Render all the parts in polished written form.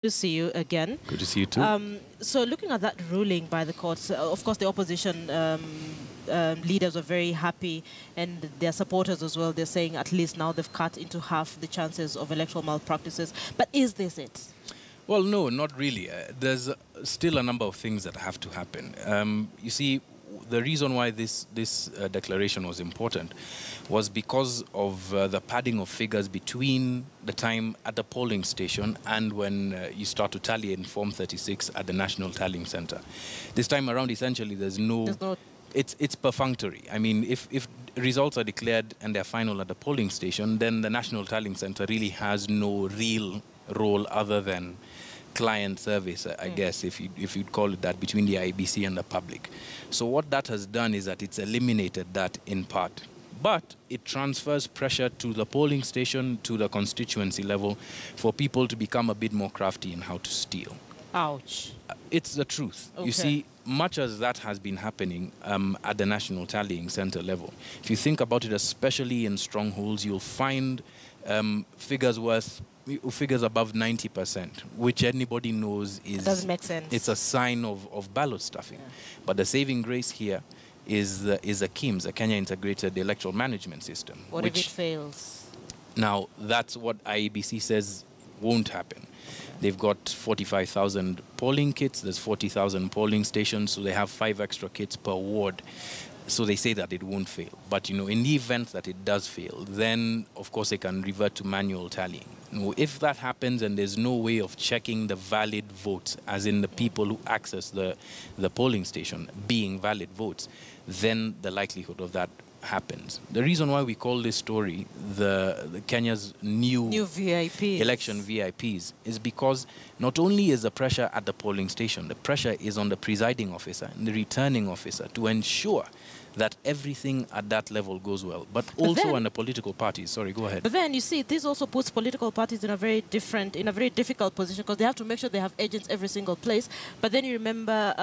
To see you again. Good to see you too. So looking at that ruling by the courts, of course the opposition leaders are very happy, and their supporters as well. They're saying at least now they've cut into half the chances of electoral malpractices. But is this it? Well, no, not really. There's still a number of things that have to happen. You see, the reason why this declaration was important was because of the padding of figures between the time at the polling station and when you start to tally in Form 36 at the National Tallying Center. This time around, essentially, there's no it's perfunctory. I mean, if results are declared and they're final at the polling station, then the National Tallying Center really has no real role other than client service, I guess, if you'd call it that, between the IEBC and the public. So what that has done is that it's eliminated that in part. But it transfers pressure to the polling station, to the constituency level, for people to become a bit more crafty in how to steal. Ouch. It's the truth. Okay. You see, much as that has been happening at the National Tallying Center level, if you think about it, especially in strongholds, you'll find figures above 90%, which anybody knows is... It doesn't make sense. It's a sign of ballot stuffing. Yeah. But the saving grace here is a KIMS, a Kenya Integrated Electoral Management System. What if it fails? Now, that's what IEBC says won't happen. They've got 45,000 polling kits, there's 40,000 polling stations, so they have 5 extra kits per ward. So they say that it won't fail. But, you know, in the event that it does fail, then, of course, they can revert to manual tallying. You know, if that happens and there's no way of checking the valid votes, as in the people who access the polling station being valid votes, then the likelihood of that happens. The reason why we call this story the Kenya's new VIPs. Election VIPs is because not only is the pressure at the polling station, the pressure is on the presiding officer and the returning officer to ensure that everything at that level goes well, but also on the political parties. Sorry, go ahead. But then, you see, this also puts political parties in a very difficult position, because they have to make sure they have agents every single place. But then you remember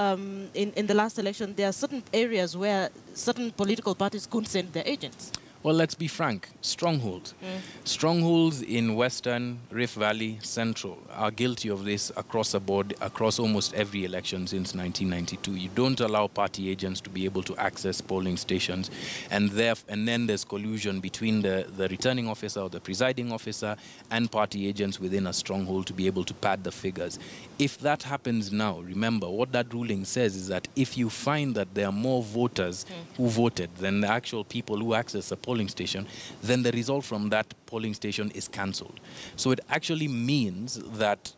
in the last election, there are certain areas where certain political parties couldn't send their agents. Well, let's be frank. Strongholds. Strongholds in Western, Rift Valley, Central are guilty of this across the board, across almost every election since 1992. You don't allow party agents to be able to access polling stations, and then there's collusion between the returning officer or the presiding officer and party agents within a stronghold to be able to pad the figures. If that happens now, remember, what that ruling says is that if you find that there are more voters who voted than the actual people who access the polling station, then the result from that polling station is cancelled. So it actually means that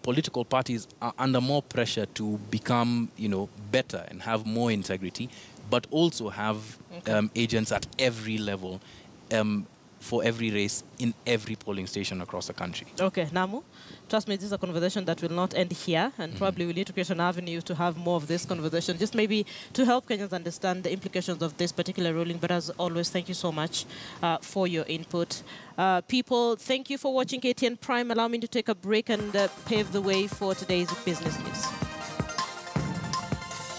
political parties are under more pressure to become, you know, better and have more integrity, but also have agents at every level for every race in every polling station across the country. Okay, Namu, trust me, this is a conversation that will not end here, and probably we need to create an avenue to have more of this conversation, just maybe to help Kenyans understand the implications of this particular ruling. But as always, thank you so much for your input. People, thank you for watching KTN Prime. Allow me to take a break and pave the way for today's business news.